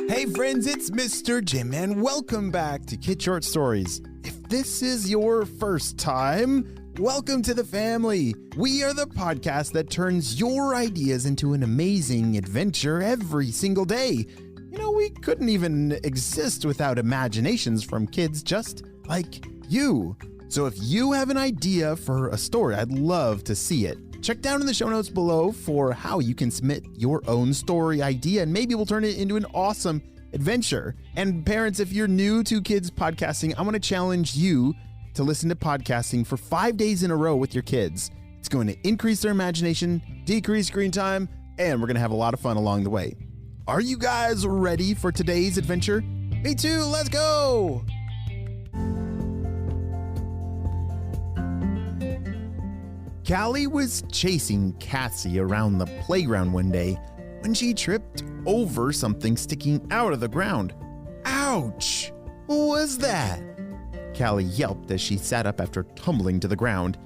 Hey friends, it's Mr. Jim and welcome back to Kid Short Stories. If this is your first time, welcome to the family. We are the podcast that turns your ideas into an amazing adventure every single day. You know, we couldn't even exist without imaginations from kids just like you. So if you have an idea for a story, I'd love to see it. Check down in the show notes below for how you can submit your own story idea, and maybe we'll turn it into an awesome adventure. And parents, if you're new to kids podcasting, I want to challenge you to listen to podcasting for 5 days in a row with your kids. It's going to increase their imagination, decrease screen time, and we're going to have a lot of fun along the way. Are you guys ready for today's adventure? Me too, let's go! Callie was chasing Cassie around the playground one day when she tripped over something sticking out of the ground. Ouch! What was that? Callie yelped as she sat up after tumbling to the ground.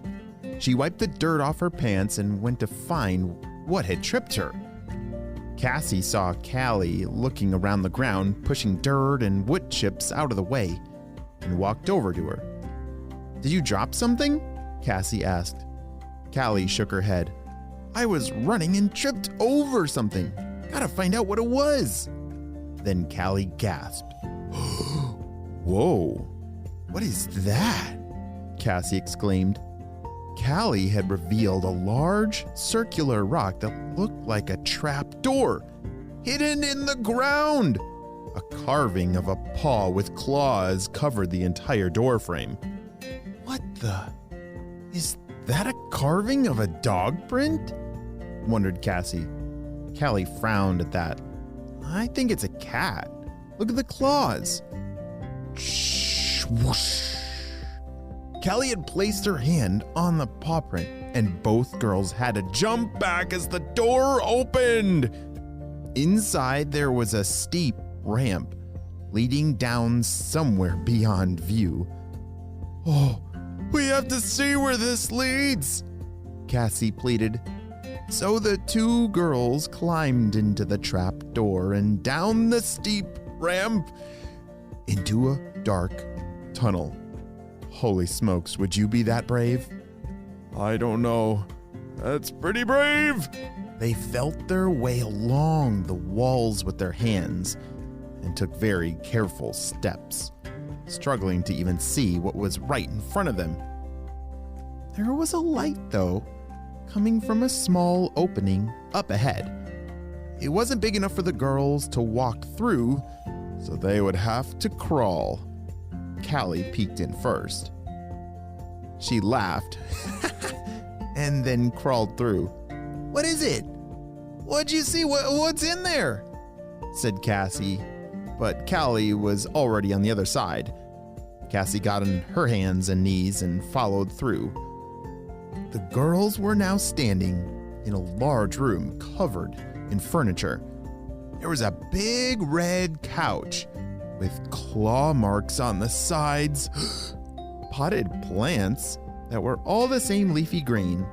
She wiped the dirt off her pants and went to find what had tripped her. Cassie saw Callie looking around the ground, pushing dirt and wood chips out of the way, and walked over to her. "Did you drop something?" Cassie asked. Callie shook her head. "I was running and tripped over something. Gotta find out what it was." Then Callie gasped. "Whoa, what is that?" Cassie exclaimed. Callie had revealed a large circular rock that looked like a trap door, hidden in the ground. A carving of a paw with claws covered the entire door frame. "What the? Is that a carving of a dog print?" wondered Cassie. Callie frowned at that. "I think it's a cat. Look at the claws." Shh, whoosh. Callie had placed her hand on the paw print, and both girls had to jump back as the door opened. Inside, there was a steep ramp leading down somewhere beyond view. "Oh, we have to see where this leads," Cassie pleaded. So the two girls climbed into the trap door and down the steep ramp into a dark tunnel. Holy smokes, would you be that brave? "I don't know. That's pretty brave." They felt their way along the walls with their hands and took very careful steps, struggling to even see what was right in front of them. There was a light, though, coming from a small opening up ahead. It wasn't big enough for the girls to walk through, so they would have to crawl. Callie peeked in first. She laughed and then crawled through. "What is it? What'd you see? What's in there?" said Cassie, but Callie was already on the other side. Cassie got on her hands and knees and followed through. The girls were now standing in a large room covered in furniture. There was a big red couch with claw marks on the sides, potted plants that were all the same leafy green,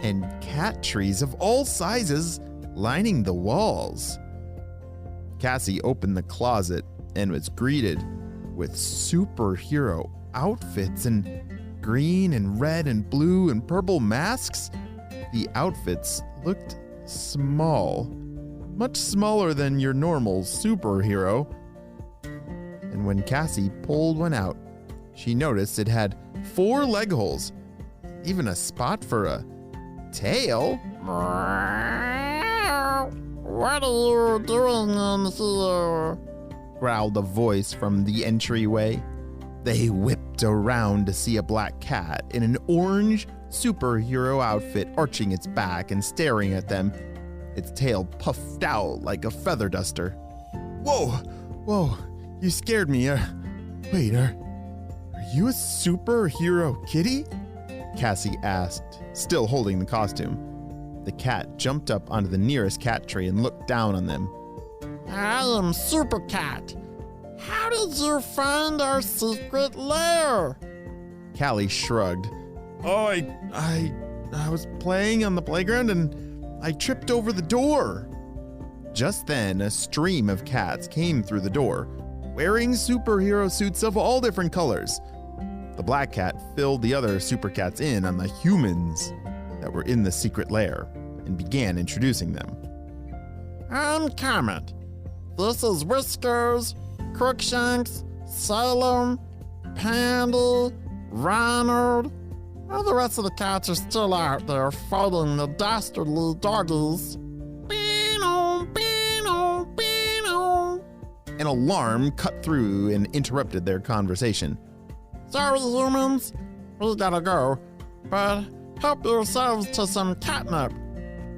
and cat trees of all sizes lining the walls. Cassie opened the closet and was greeted with superhero outfits and green and red and blue and purple masks. The outfits looked small, much smaller than your normal superhero. And when Cassie pulled one out, she noticed it had 4 leg holes, even a spot for a tail. "What are you doing in here?" growled a voice from the entryway. They whipped around to see a black cat in an orange superhero outfit arching its back and staring at them, its tail puffed out like a feather duster. Whoa, you scared me. Wait, are you a superhero kitty?" Cassie asked, still holding the costume. The cat jumped up onto the nearest cat tree and looked down on them. "I am Super Cat. How did you find our secret lair?" Callie shrugged. "Oh, I was playing on the playground and I tripped over the door." Just then, a stream of cats came through the door, wearing superhero suits of all different colors. The black cat filled the other super cats in on the humans that were in the secret lair and began introducing them. I'm Comet. This is Whiskers, Crookshanks, Salem, Pandy, Ronald. All the rest of the cats are still out there fighting the dastardly doggies. An alarm cut through and interrupted their conversation. Sorry, humans. We gotta go, but help yourselves to some catnip,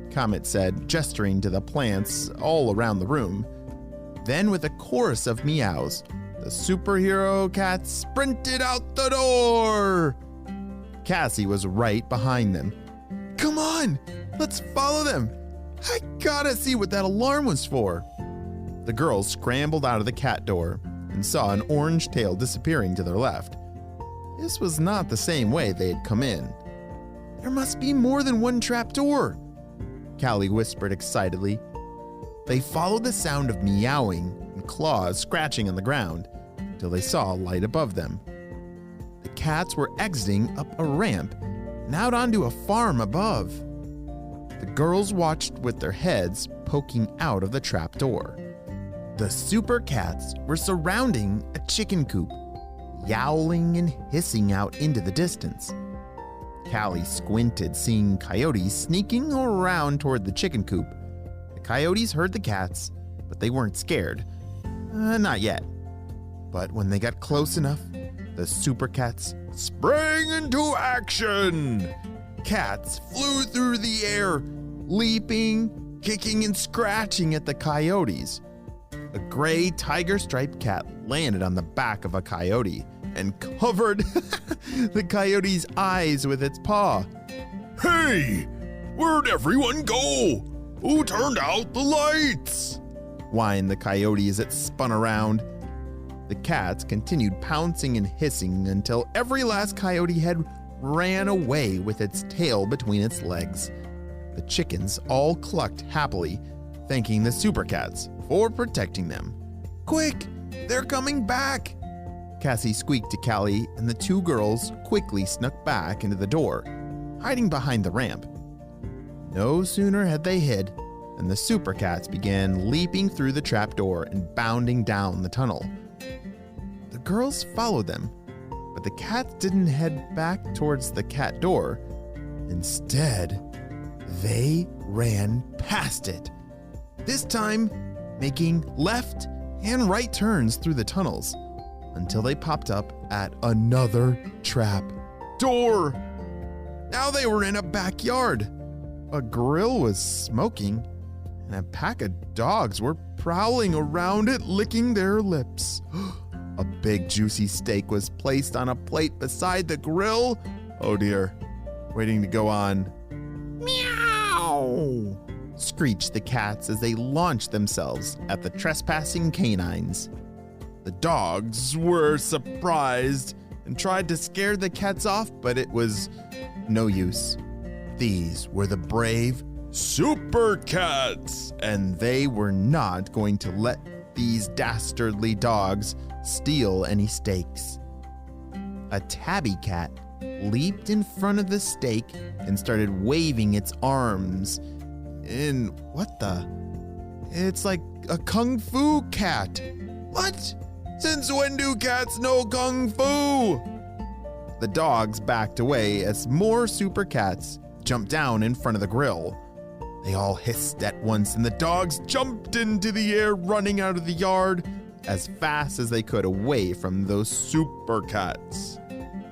Comet said, gesturing to the plants all around the room. Then, with a chorus of meows, the superhero cats sprinted out the door. Cassie was right behind them. Come on, let's follow them. I gotta see what that alarm was for. The girls scrambled out of the cat door and saw an orange tail disappearing to their left. This was not the same way they had come in. There must be more than one trap door, Callie whispered excitedly. They followed the sound of meowing and claws scratching on the ground till they saw a light above them. The cats were exiting up a ramp and out onto a farm above. The girls watched with their heads poking out of the trap door. The super cats were surrounding a chicken coop, yowling and hissing out into the distance. Callie squinted, seeing coyotes sneaking around toward the chicken coop. The coyotes heard the cats, but they weren't scared. Not yet. But when they got close enough, the super cats sprang into action. Cats flew through the air, leaping, kicking, and scratching at the coyotes. A gray tiger-striped cat landed on the back of a coyote and covered the coyote's eyes with its paw. Hey, where'd everyone go? Who turned out the lights? Whined the coyote as it spun around. The cats continued pouncing and hissing until every last coyote head ran away with its tail between its legs. The chickens all clucked happily, thanking the super cats for protecting them. Quick, they're coming back! Cassie squeaked to Callie, and the two girls quickly snuck back into the door, hiding behind the ramp. No sooner had they hid than the super cats began leaping through the trapdoor and bounding down the tunnel. The girls followed them, but the cats didn't head back towards the cat door. Instead, they ran past it, this time making left and right turns through the tunnels until they popped up at another trap door. Now they were in a backyard. A grill was smoking, and a pack of dogs were prowling around it, licking their lips. A big juicy steak was placed on a plate beside the grill. Oh dear, waiting to go on. Meow! Screeched the cats as they launched themselves at the trespassing canines. The dogs were surprised and tried to scare the cats off, but it was no use. These were the brave super cats, and they were not going to let these dastardly dogs steal any steaks. A tabby cat leaped in front of the steak and started waving its arms in what the? It's like a kung fu cat. What? Since when do cats know kung fu? The dogs backed away as more super cats jumped down in front of the grill. They all hissed at once, and the dogs jumped into the air, running out of the yard as fast as they could away from those super cats.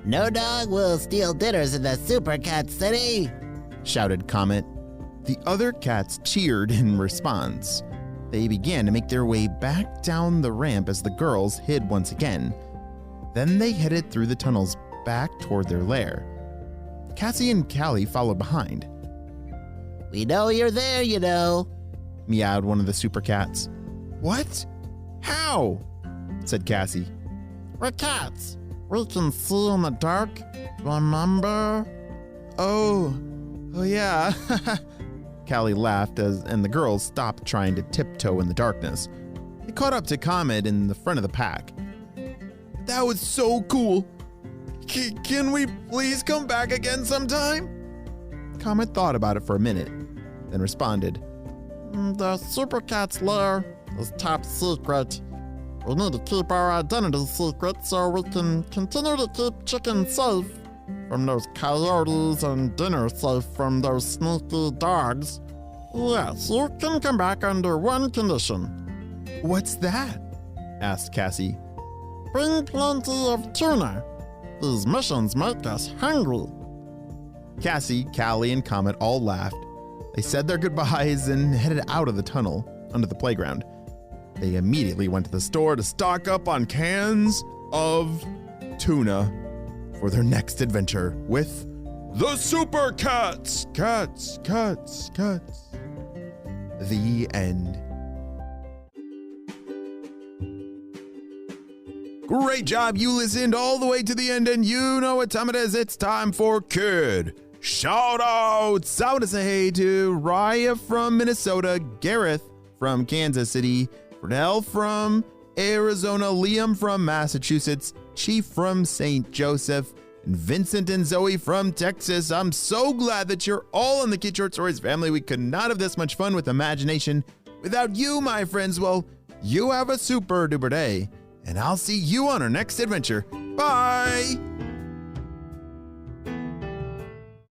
No dog will steal dinners in the super cat city, shouted Comet. The other cats cheered in response. They began to make their way back down the ramp as the girls hid once again. Then they headed through the tunnels back toward their lair. Cassie and Callie followed behind. We know you're there, you know, meowed one of the super cats. What? How? Said Cassie. We're cats. We can see in the dark. Remember? Oh yeah. Callie laughed and the girls stopped trying to tiptoe in the darkness. They caught up to Comet in the front of the pack. That was so cool. Can we please come back again sometime? Comet thought about it for a minute, then responded. The Super Cat's lair is top secret. We need to keep our identity secret so we can continue to keep chicken safe from those coyotes and dinner safe from those sneaky dogs. Yes, you can come back under one condition. What's that? Asked Cassie. Bring plenty of tuna. These missions make us hungry. Cassie, Callie, and Comet all laughed. They said their goodbyes and headed out of the tunnel under the playground. They immediately went to the store to stock up on cans of tuna for their next adventure with The Super Cats! Cats! the end. Great job, you listened all the way to the end, and you know what time it is. It's time for Kid Shoutouts. I want to say hey to Raya from Minnesota, Gareth from Kansas City, Fernell from Arizona, Liam from Massachusetts, Chief from St. Joseph, and Vincent and Zoe from Texas. I'm so glad that you're all in the Kid Short Stories family. We could not have this much fun with imagination without you, my friends. Well, you have a super duper day, and I'll see you on our next adventure. Bye!